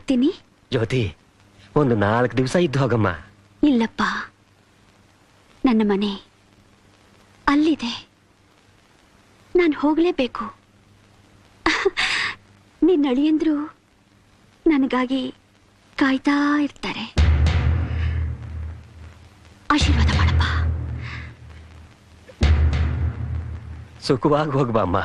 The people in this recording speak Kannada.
ಬರ್ತೀನಿ. ಜ್ಯೋತಿ, ಒಂದು 4 ದಿವಸ ಇದ್ದು ಹೋಗಮ್ಮ. ಇಲ್ಲಪ್ಪ, ನನ್ನ ಮನೆ ಅಲ್ಲಿದೆ, ನಾನು ಹೋಗಲೇಬೇಕು. ನಿನ್ನ ಅಳಿಯಂದ್ರು ನನಗಾಗಿ ಕಾಯ್ತಾ ಇರ್ತಾರೆ. ಆಶೀರ್ವಾದ ಮಾಡಪ್ಪ. ಸುಖವಾಗಿ ಹೋಗ್ಬಾ ಅಮ್ಮ.